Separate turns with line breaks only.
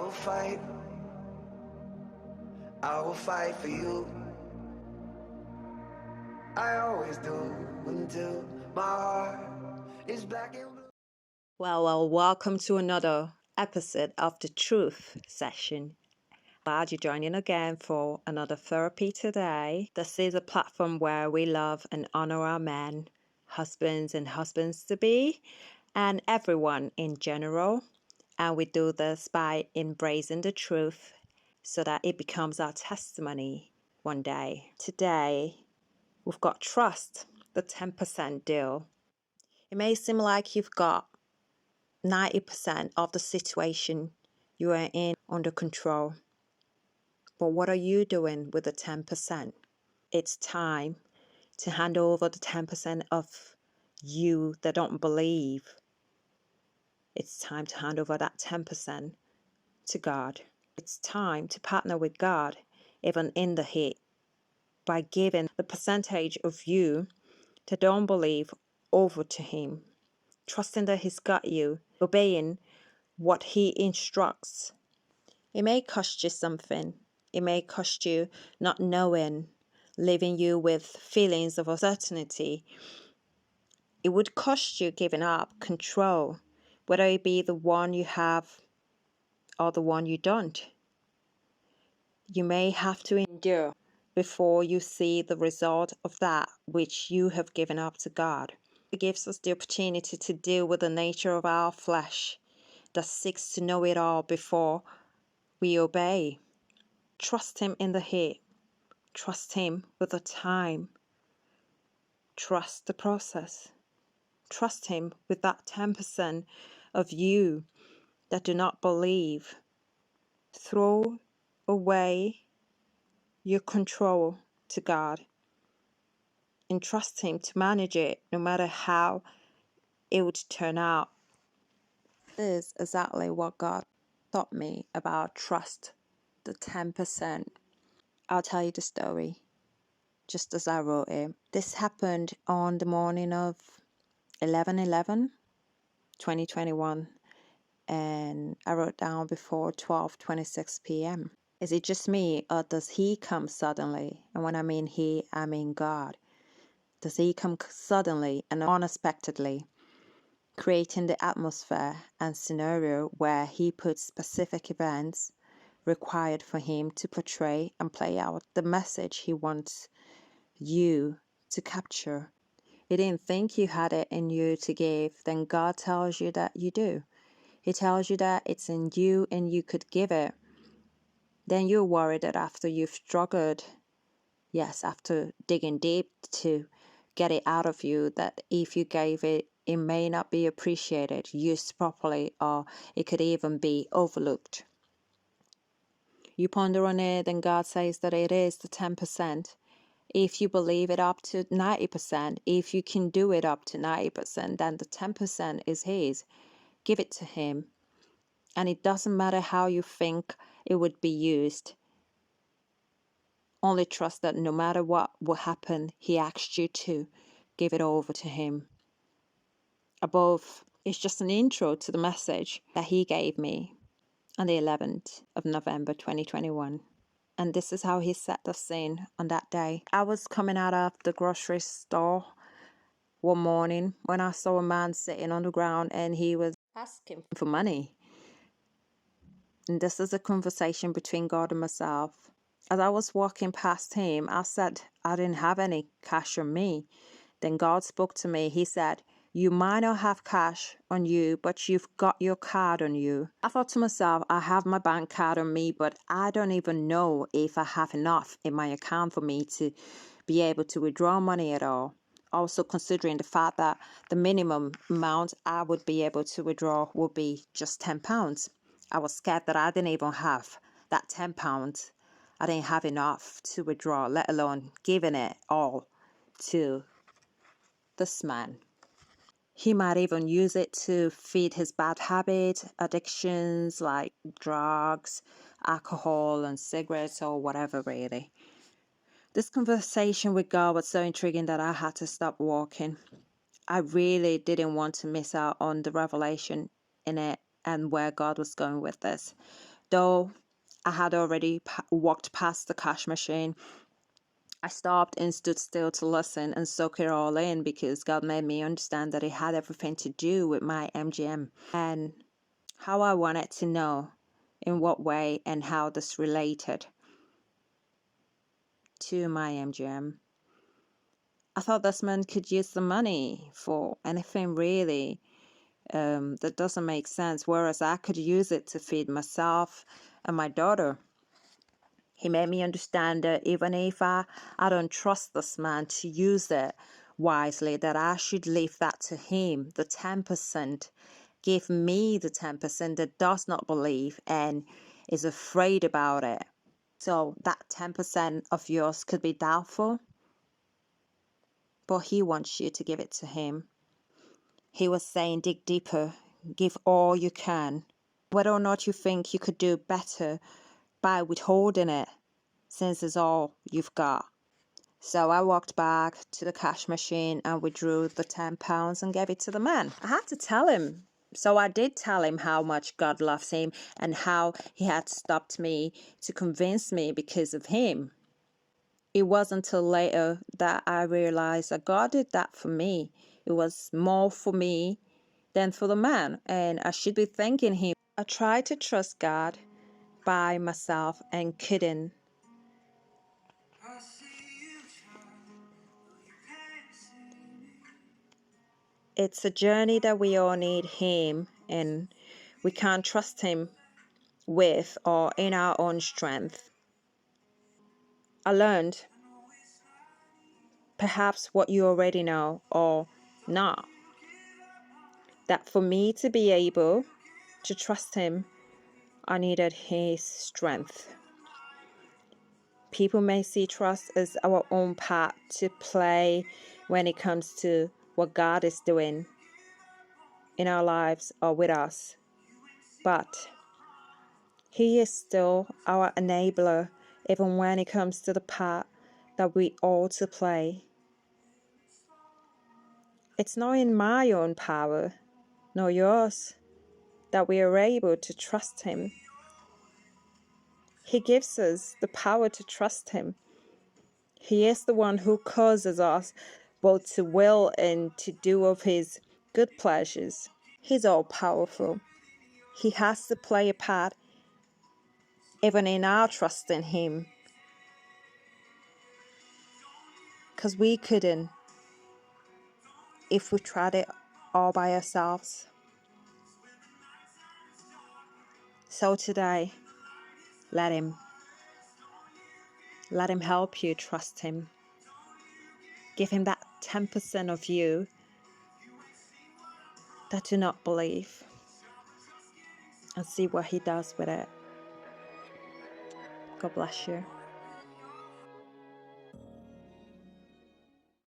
I will fight for you. I always do until my heart is black and blue.
Well, welcome to another episode of the Truth Session. Glad you're joining again for another therapy today. This is a platform where we love and honor our men, husbands and husbands to be, and everyone in general. And we do this by embracing the truth so that it becomes our testimony one day. Today, we've got trust, the 10% deal. It may seem like you've got 90% of the situation you are in under control. But what are you doing with the 10%? It's time to hand over the 10% of you that don't believe. It's time to hand over that 10% to God. It's time to partner with God, even in the heat, by giving the percentage of you that don't believe over to Him, trusting that He's got you, obeying what He instructs. It may cost you something. It may cost you not knowing, leaving you with feelings of uncertainty. It would cost you giving up control, whether it be the one you have or the one you don't. You may have to endure before you see the result of that which you have given up to God. It gives us the opportunity to deal with the nature of our flesh that seeks to know it all before we obey. Trust Him in the heat. Trust Him with the time. Trust the process. Trust Him with that 10% of you that do not believe. Throw away your control to God and trust Him to manage it no matter how it would turn out. This is exactly what God taught me about trust, the 10%. I'll tell you the story just as I wrote it. This happened on the morning of 11/11/2021, and I wrote down before 12:26 p.m. Is it just me, or does He come suddenly? And when I mean He, I mean God. Does He come suddenly and unexpectedly, creating the atmosphere and scenario where He puts specific events required for Him to portray and play out the message He wants you to capture? You didn't think you had it in you to give, then God tells you that you do. He tells you that it's in you and you could give it. Then you're worried that after you've struggled, yes, after digging deep to get it out of you, that if you gave it, it may not be appreciated, used properly, or it could even be overlooked. You ponder on it, and God says that it is the 10%. If you believe it up to 90%, if you can do it up to 90%, then the 10% is His. Give it to Him. And it doesn't matter how you think it would be used. Only trust that no matter what will happen, He asked you to give it over to Him. Above is just an intro to the message that He gave me on the 11th of November 2021. And this is how He set the scene on that day. I was coming out of the grocery store one morning when I saw a man sitting on the ground and he was asking for money. And this is a conversation between God and myself. As I was walking past him, I said I didn't have any cash on me. Then God spoke to me. He said, "You might not have cash on you, but you've got your card on you." I thought to myself, I have my bank card on me, but I don't even know if I have enough in my account for me to be able to withdraw money at all. Also considering the fact that the minimum amount I would be able to withdraw would be just £10. I was scared that I didn't even have that £10. I didn't have enough to withdraw, let alone giving it all to this man. He might even use it to feed his bad habits, addictions like drugs, alcohol, and cigarettes, or whatever, really. This conversation with God was so intriguing that I had to stop walking. I really didn't want to miss out on the revelation in it and where God was going with this. Though I had already walked past the cash machine, I stopped and stood still to listen and soak it all in, because God made me understand that it had everything to do with my MGM and how I wanted to know in what way and how this related to my MGM. I thought this man could use the money for anything really that doesn't make sense, whereas I could use it to feed myself and my daughter. He made me understand that even if I don't trust this man to use it wisely, that I should leave that to him. The 10%, give me the 10% that does not believe and is afraid about it. So that 10% of yours could be doubtful, but he wants you to give it to him. He was saying, dig deeper, give all you can. Whether or not you think you could do better by withholding it, since it's all you've got. So I walked back to the cash machine and withdrew the £10 and gave it to the man. I had to tell him. So I did tell him how much God loves him and how he had stopped me to convince me because of him. It wasn't until later that I realized that God did that for me. It was more for me than for the man, and I should be thanking him. I tried to trust God by myself and couldn't. It's a journey that we all need him, and we can't trust him with or in our own strength. I learned, perhaps what you already know or not, that for me to be able to trust him, I needed his strength. People may see trust as our own part to play when it comes to what God is doing in our lives or with us, but he is still our enabler, even when it comes to the part that we ought to play. It's not in my own power, nor yours, that we are able to trust him. He gives us the power to trust him. He is the one who causes us both to will and to do of his good pleasures. He's all powerful. He has to play a part even in our trust in him, because we couldn't if we tried it all by ourselves. So today, let him help you trust him. Give him that 10% of you that do not believe, and see what he does with it. God bless you.